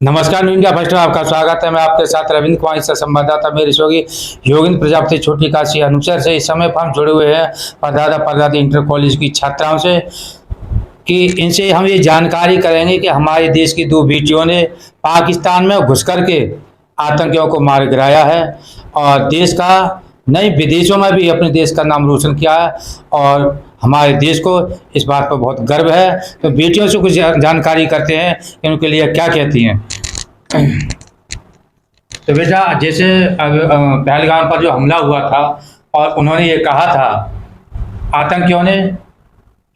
नमस्कार, new India first में आपका स्वागत है। मैं आपके साथ रविंद्र कुमार से संवाददाता मेरे सहयोगी योगिंद्र प्रजापति छोटी काशी अनुसार से। इस समय पर हम जुड़े हुए हैं परदादा इंटर कॉलेज की छात्राओं से कि इनसे हम ये जानकारी करेंगे कि हमारे देश की दो बेटियों ने पाकिस्तान में घुस करके आतंकियों को मार गिराया है और देश का नहीं विदेशों में भी अपने देश का नाम रोशन किया है और हमारे देश को इस बात पर बहुत गर्व है। तो बेटियों से कुछ जानकारी करते हैं कि उनके लिए क्या कहती हैं। तो बेटा, जैसे पहलगाम पर जो हमला हुआ था और उन्होंने ये कहा था आतंकियों ने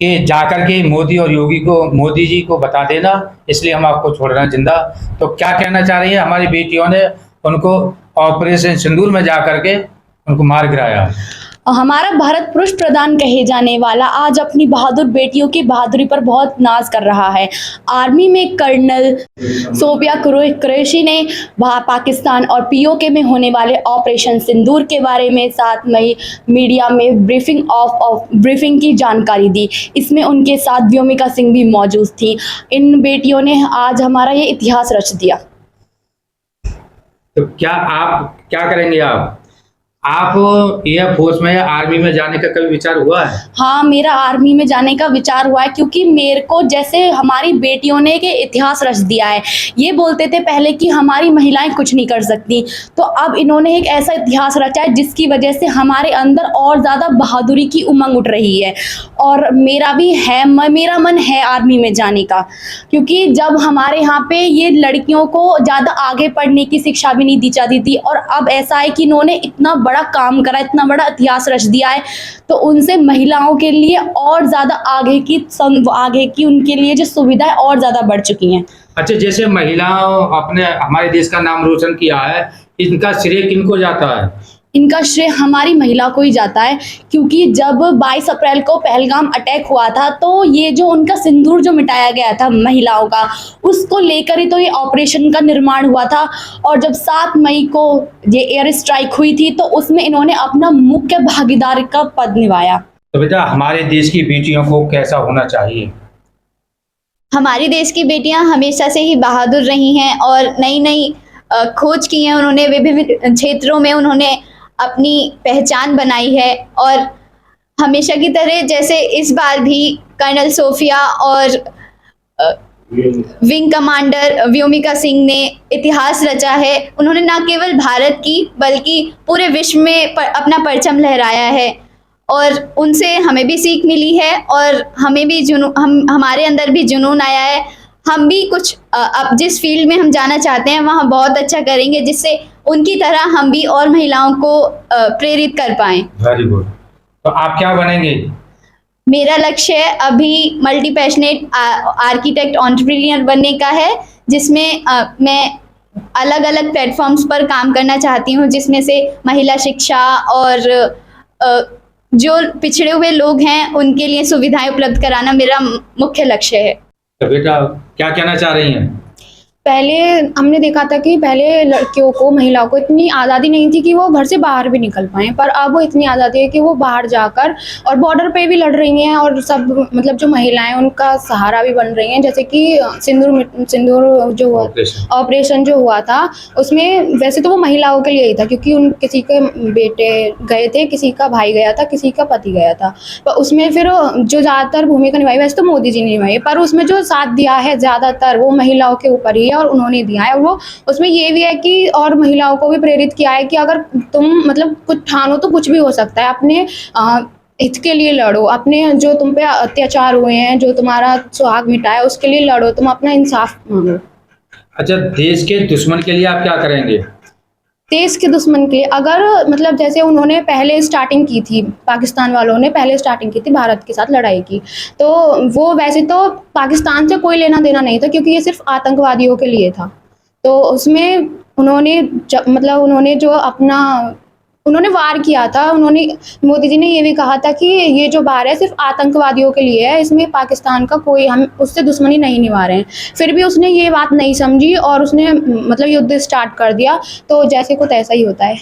कि जाकर के मोदी जी को बता देना, इसलिए हम आपको छोड़ रहे हैं जिंदा। तो क्या कहना चाह रही है? हमारी बेटियों ने उनको ऑपरेशन सिंदूर में जाकर के उनको मार गिराया। हमारा भारत पुरुष प्रधान कहे जाने वाला आज अपनी बहादुर बेटियों की बहादुरी पर बहुत नाज कर रहा है। आर्मी में कर्नल सोफिया कुरैशी ने पाकिस्तान और पीओके में होने वाले ऑपरेशन सिंदूर के बारे में 7 मई मीडिया में ब्रीफिंग की जानकारी दी। इसमें उनके साथ व्योमिका सिंह भी मौजूद थी। इन बेटियों ने आज हमारा ये इतिहास रच दिया। तो क्या करेंगे आप एयरफोर्स में या आर्मी में जाने का कभी विचार हुआ है? हाँ, मेरा आर्मी में जाने का विचार हुआ है, क्योंकि मेरे को जैसे हमारी बेटियों ने के इतिहास रच दिया है। ये बोलते थे पहले कि हमारी महिलाएं कुछ नहीं कर सकती, तो अब इन्होंने एक ऐसा इतिहास रचा है जिसकी वजह से हमारे अंदर और ज़्यादा बहादुरी की उमंग उठ रही है। और मेरा मन है आर्मी में जाने का, क्योंकि जब हमारे यहाँ पे ये लड़कियों को ज़्यादा आगे पढ़ने की शिक्षा भी नहीं दी जाती थी, और अब ऐसा है कि इन्होंने इतना बड़ा काम करा, इतना बड़ा इतिहास रच दिया है, तो उनसे महिलाओं के लिए और ज्यादा आगे की उनके लिए जो सुविधाएं और ज्यादा बढ़ चुकी हैं। अच्छा, जैसे महिलाओं अपने हमारे देश का नाम रोशन किया है, इनका श्रेय किनको जाता है? इनका श्रेय हमारी महिला को ही जाता है, क्योंकि जब 22 अप्रैल को पहलगाम अटैक हुआ था तो ये जो उनका सिंदूर जो मिटाया गया था महिलाओं का, उसको लेकर ही तो ये ऑपरेशन का निर्माण हुआ था। और जब 7 मई को ये एयर स्ट्राइक हुई थी तो उसमें इन्होंने अपना मुख्य भागीदार का पद निभाया। तो बेटा, हमारे देश की बेटियों को कैसा होना चाहिए? हमारे देश की बेटियां हमेशा से ही बहादुर रही हैं और नई नई खोज की हैं। उन्होंने विभिन्न क्षेत्रों में उन्होंने अपनी पहचान बनाई है, और हमेशा की तरह जैसे इस बार भी कर्नल सोफिया और विंग कमांडर व्योमिका सिंह ने इतिहास रचा है। उन्होंने न केवल भारत की बल्कि पूरे विश्व में अपना परचम लहराया है, और उनसे हमें भी सीख मिली है और हमें भी हमारे अंदर भी जुनून आया है। हम भी कुछ अब जिस फील्ड में हम जाना चाहते हैं वहाँ बहुत अच्छा करेंगे, जिससे उनकी तरह हम भी और महिलाओं को प्रेरित कर पाएं। Very good. तो आप क्या बनेंगे? मेरा लक्ष्य है अभी मल्टी पैशनेट आर्किटेक्ट एंटरप्रेन्योर बनने का है, जिसमें मैं अलग अलग प्लेटफॉर्म्स पर काम करना चाहती हूँ, जिसमें से महिला शिक्षा और जो पिछड़े हुए लोग हैं उनके लिए सुविधाएं उपलब्ध कराना मेरा मुख्य लक्ष्य है। तो बेटा, क्या कहना चाह रही हैं? पहले हमने देखा था कि पहले लड़कियों को, महिलाओं को इतनी आज़ादी नहीं थी कि वो घर से बाहर भी निकल पाएँ, पर अब वो इतनी आज़ादी है कि वो बाहर जाकर और बॉर्डर पे भी लड़ रही हैं, और सब मतलब जो महिलाएं उनका सहारा भी बन रही हैं। जैसे कि सिंदूर जो ऑपरेशन जो हुआ था, उसमें वैसे तो वो महिलाओं के लिए ही था, क्योंकि किसी के बेटे गए थे, किसी का भाई गया था, किसी का पति गया था, पर उसमें फिर जो ज़्यादातर भूमिका निभाई वैसे तो मोदी जी ने निभाई, पर उसमें जो साथ दिया है ज़्यादातर वो महिलाओं के ऊपर ही और उन्होंने दिया है। और वो उसमें ये भी है कि और महिलाओं को भी प्रेरित किया है कि अगर तुम मतलब कुछ ठानो तो कुछ भी हो सकता है, अपने हित के लिए लड़ो, अपने जो तुम पे अत्याचार हुए हैं, जो तुम्हारा सुहाग मिटाया उसके लिए लड़ो, तुम अपना इंसाफ मांगो। अच्छा, देश के दुश्मन के लिए आप क्या करेंगे? देश के दुश्मन के लिए अगर मतलब जैसे उन्होंने पहले स्टार्टिंग की थी, पाकिस्तान वालों ने पहले स्टार्टिंग की थी भारत के साथ लड़ाई की, तो वो वैसे तो पाकिस्तान से कोई लेना देना नहीं था, क्योंकि ये सिर्फ आतंकवादियों के लिए था। तो उसमें उन्होंने वार किया था। मोदी जी ने ये भी कहा था कि ये जो वार है सिर्फ आतंकवादियों के लिए है, इसमें पाकिस्तान का कोई, हम उससे दुश्मनी नहीं निभा रहे हैं। फिर भी उसने ये बात नहीं समझी और उसने मतलब युद्ध स्टार्ट कर दिया। तो जैसे को तैसा ही होता है।